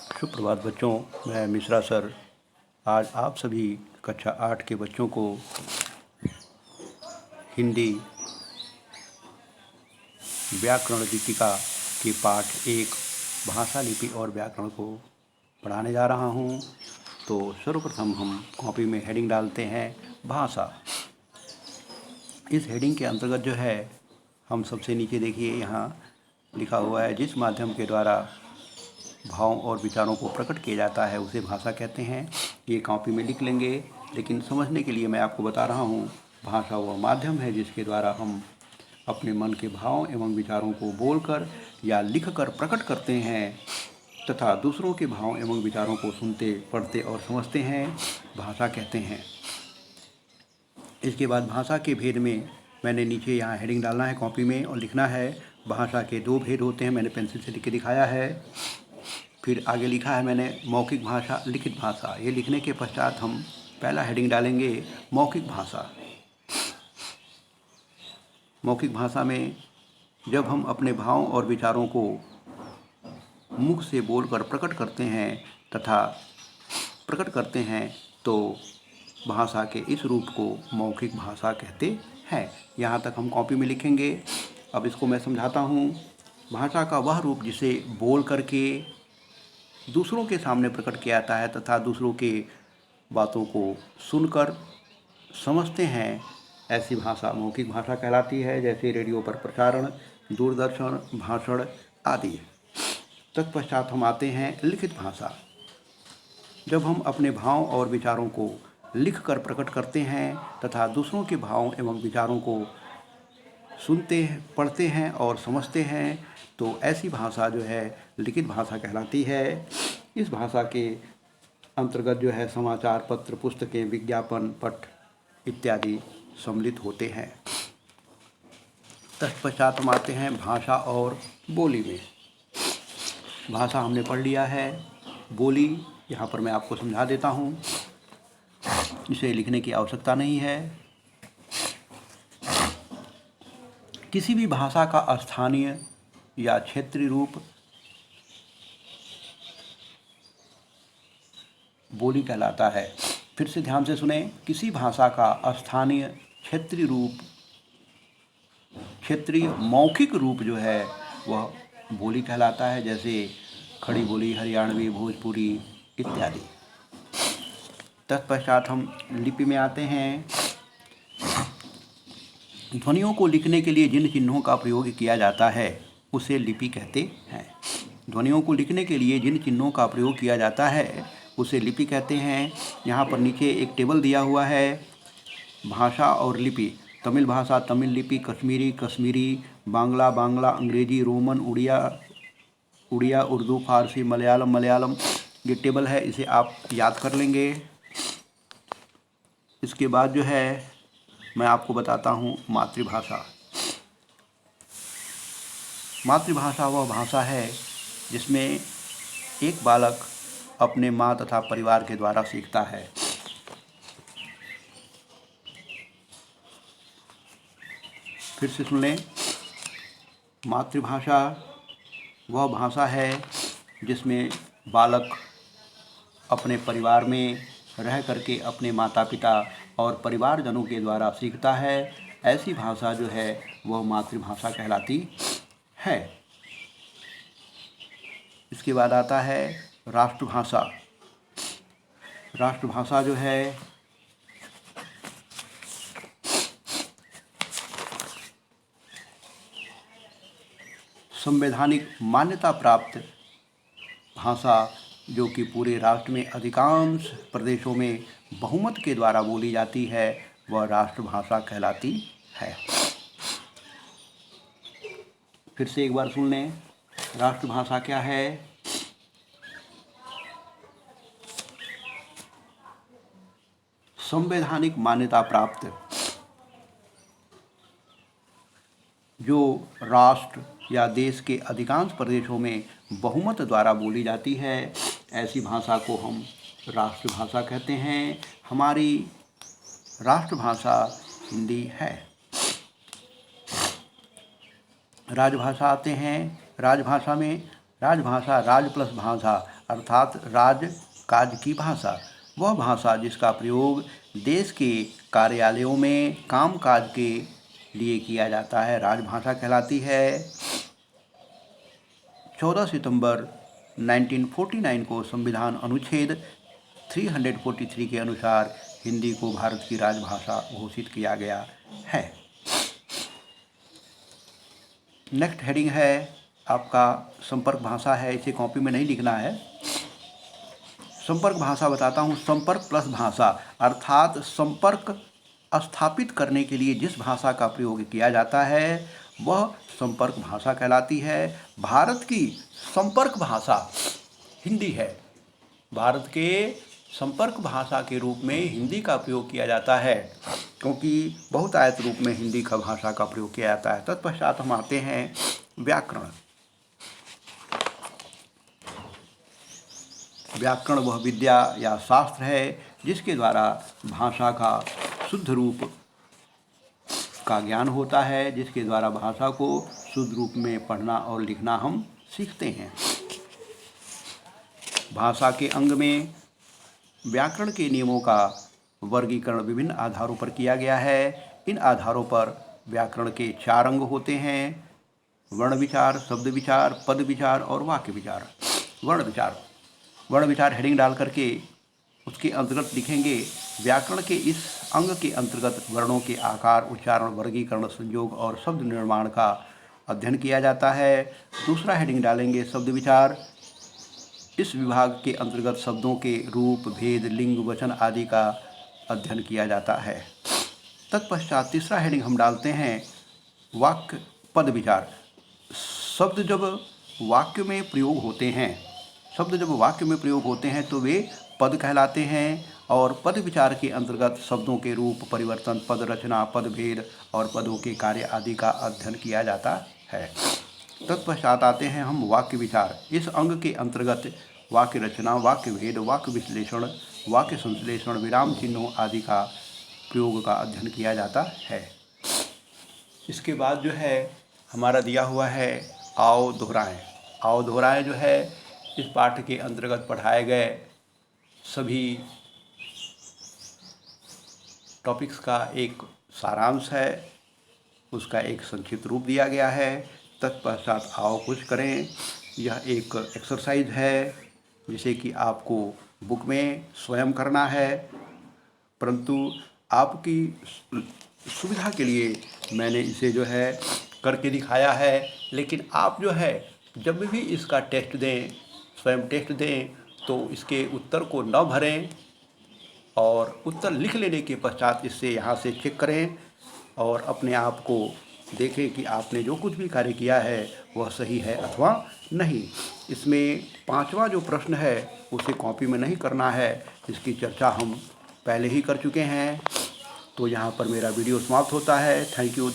सुप्रभात बच्चों, मैं मिश्रा सर आज आप सभी कक्षा 8 के बच्चों को हिंदी व्याकरण दीपिका के पाठ 1 भाषा लिपि और व्याकरण को पढ़ाने जा रहा हूँ। तो सर्वप्रथम हम कॉपी में हेडिंग डालते हैं भाषा। इस हेडिंग के अंतर्गत जो है हम सबसे नीचे देखिए यहाँ लिखा हुआ है, जिस माध्यम के द्वारा भावों और विचारों को प्रकट किया जाता है उसे भाषा कहते हैं। ये कॉपी में लिख लेंगे, लेकिन समझने के लिए मैं आपको बता रहा हूँ, भाषा वह माध्यम है जिसके द्वारा हम अपने मन के भावों एवं विचारों को बोलकर या लिखकर प्रकट करते हैं तथा दूसरों के भावों एवं विचारों को सुनते, पढ़ते और समझते हैं, भाषा कहते हैं। इसके बाद भाषा के भेद में मैंने नीचे यहाँ हेडिंग डालना है कॉपी में और लिखना है, भाषा के 2 भेद होते हैं। मैंने पेंसिल से लिख के दिखाया है। फिर आगे लिखा है मैंने मौखिक भाषा, लिखित भाषा। ये लिखने के पश्चात हम पहला हेडिंग डालेंगे मौखिक भाषा। मौखिक भाषा में जब हम अपने भावों और विचारों को मुख से बोलकर प्रकट करते हैं तथा प्रकट करते हैं तो भाषा के इस रूप को मौखिक भाषा कहते हैं। यहाँ तक हम कॉपी में लिखेंगे। अब इसको मैं समझाता हूँ। भाषा का वह रूप जिसे बोल करके दूसरों के सामने प्रकट किया जाता है तथा दूसरों के बातों को सुनकर समझते हैं, ऐसी भाषा मौखिक भाषा कहलाती है। जैसे रेडियो पर प्रसारण, दूरदर्शन, भाषण आदि। तत्पश्चात हम आते हैं लिखित भाषा। जब हम अपने भाव और विचारों को लिखकर प्रकट करते हैं तथा दूसरों के भावों एवं विचारों को सुनते, पढ़ते हैं और समझते हैं, तो ऐसी भाषा जो है लिखित भाषा कहलाती है। इस भाषा के अंतर्गत जो है समाचार पत्र, पुस्तकें, विज्ञापन, पट इत्यादि सम्मिलित होते हैं। तत्पश्चात हम आते हैं भाषा और बोली में। भाषा हमने पढ़ लिया है। बोली यहाँ पर मैं आपको समझा देता हूँ, इसे लिखने की आवश्यकता नहीं है। किसी भी भाषा का स्थानीय या क्षेत्रीय रूप बोली कहलाता है। फिर से ध्यान से सुने, किसी भाषा का स्थानीय क्षेत्रीय रूप, क्षेत्रीय मौखिक रूप जो है वह बोली कहलाता है। जैसे खड़ी बोली, हरियाणवी, भोजपुरी इत्यादि। तत्पश्चात हम लिपि में आते हैं। ध्वनियों को लिखने के लिए जिन चिन्हों का प्रयोग किया जाता है उसे लिपि कहते हैं। ध्वनियों को लिखने के लिए जिन चिन्हों का प्रयोग किया जाता है उसे लिपि कहते हैं। यहाँ पर नीचे एक टेबल दिया हुआ है, भाषा और लिपि। तमिल भाषा तमिल लिपि, कश्मीरी कश्मीरी, बांग्ला बांग्ला, अंग्रेजी, रोमन, उड़िया उर्दू, फारसी, मलयालम मलयालम। ये टेबल है, इसे आप याद कर लेंगे। इसके बाद जो है मैं आपको बताता हूँ मातृभाषा। मातृभाषा वह भाषा है जिसमें एक बालक अपने माँ तथा परिवार के द्वारा सीखता है। फिर से सुन लें, मातृभाषा वह भाषा है जिसमें बालक अपने परिवार में रह करके अपने माता पिता और परिवारजनों के द्वारा सीखता है। ऐसी भाषा जो है वह मातृभाषा कहलाती है। इसके बाद आता है राष्ट्रभाषा। राष्ट्रभाषा जो है संवैधानिक मान्यता प्राप्त भाषा जो कि पूरे राष्ट्र में अधिकांश प्रदेशों में बहुमत के द्वारा बोली जाती है, वह राष्ट्रभाषा कहलाती है। फिर से एक बार सुन लें, राष्ट्रभाषा क्या है? संवैधानिक मान्यता प्राप्त जो राष्ट्र या देश के अधिकांश प्रदेशों में बहुमत द्वारा बोली जाती है, ऐसी भाषा को हम राष्ट्रभाषा कहते हैं। हमारी राष्ट्रभाषा हिंदी है। राजभाषा आते हैं। राजभाषा में राजभाषा राज प्लस भाषा, अर्थात राजकाज की भाषा, वह भाषा जिसका प्रयोग देश के कार्यालयों में कामकाज के लिए किया जाता है, राजभाषा कहलाती है। 14 सितंबर 1949 को संविधान अनुच्छेद 343 के अनुसार हिंदी को भारत की राजभाषा घोषित किया गया है। नेक्स्ट हेडिंग है आपका संपर्क भाषा है, इसे कॉपी में नहीं लिखना है। संपर्क भाषा बताता हूँ। संपर्क प्लस भाषा अर्थात संपर्क स्थापित करने के लिए जिस भाषा का प्रयोग किया जाता है वह संपर्क भाषा कहलाती है। भारत की संपर्क भाषा हिंदी है। भारत के संपर्क भाषा के रूप में हिंदी का प्रयोग किया जाता है, क्योंकि बहुतायत रूप में हिंदी का भाषा का प्रयोग किया जाता है। तत्पश्चात हम आते हैं व्याकरण। व्याकरण वह विद्या या शास्त्र है जिसके द्वारा भाषा का शुद्ध रूप का ज्ञान होता है, जिसके द्वारा भाषा को शुद्ध रूप में पढ़ना और लिखना हम सीखते हैं। भाषा के अंग में व्याकरण के नियमों का वर्गीकरण विभिन्न आधारों पर किया गया है। इन आधारों पर व्याकरण के 4 अंग होते हैं: वर्ण विचार, शब्द विचार, पद विचार और वाक्य विचार। वर्ण विचार हेडिंग डाल करके उसके अंतर्गत लिखेंगे। व्याकरण के इस अंग के अंतर्गत वर्णों के आकार, उच्चारण, वर्गीकरण, संयोग और शब्द निर्माण का अध्ययन किया जाता है। दूसरा हेडिंग डालेंगे शब्द विचार। इस विभाग के अंतर्गत शब्दों के रूप, भेद, लिंग, वचन आदि का अध्ययन किया जाता है। तत्पश्चात तीसरा हेडिंग हम डालते हैं वाक्य पद विचार। शब्द जब वाक्य में प्रयोग होते हैं तो वे पद कहलाते हैं, और पद विचार के अंतर्गत शब्दों के रूप, परिवर्तन, पद रचना, पद भेद और पदों के कार्य आदि का अध्ययन किया जाता है। तत्पश्चात आते हैं हम वाक्य विचार। इस अंग के अंतर्गत वाक्य रचना, वाक्य भेद, वाक्य विश्लेषण, वाक्य संश्लेषण, विराम चिन्हों आदि का प्रयोग का अध्ययन किया जाता है। इसके बाद जो है हमारा दिया हुआ है आओ दोहराएं। आओ दोहराएं जो है इस पाठ के अंतर्गत पढ़ाए गए सभी टॉपिक्स का एक सारांश है, उसका एक संक्षिप्त रूप दिया गया है। तत्पश्चात आओ कुछ करें। यह एक एक्सरसाइज है जिसे कि आपको बुक में स्वयं करना है, परंतु आपकी सुविधा के लिए मैंने इसे जो है करके दिखाया है। लेकिन आप जो है जब भी इसका टेस्ट दें, स्वयं टेस्ट दें, तो इसके उत्तर को न भरें और उत्तर लिख लेने के पश्चात इससे यहाँ से चेक करें और अपने आप को देखें कि आपने जो कुछ भी कार्य किया है वह सही है अथवा नहीं। इसमें 5वां जो प्रश्न है उसे कॉपी में नहीं करना है, इसकी चर्चा हम पहले ही कर चुके हैं। तो यहाँ पर मेरा वीडियो समाप्त होता है। Thank you.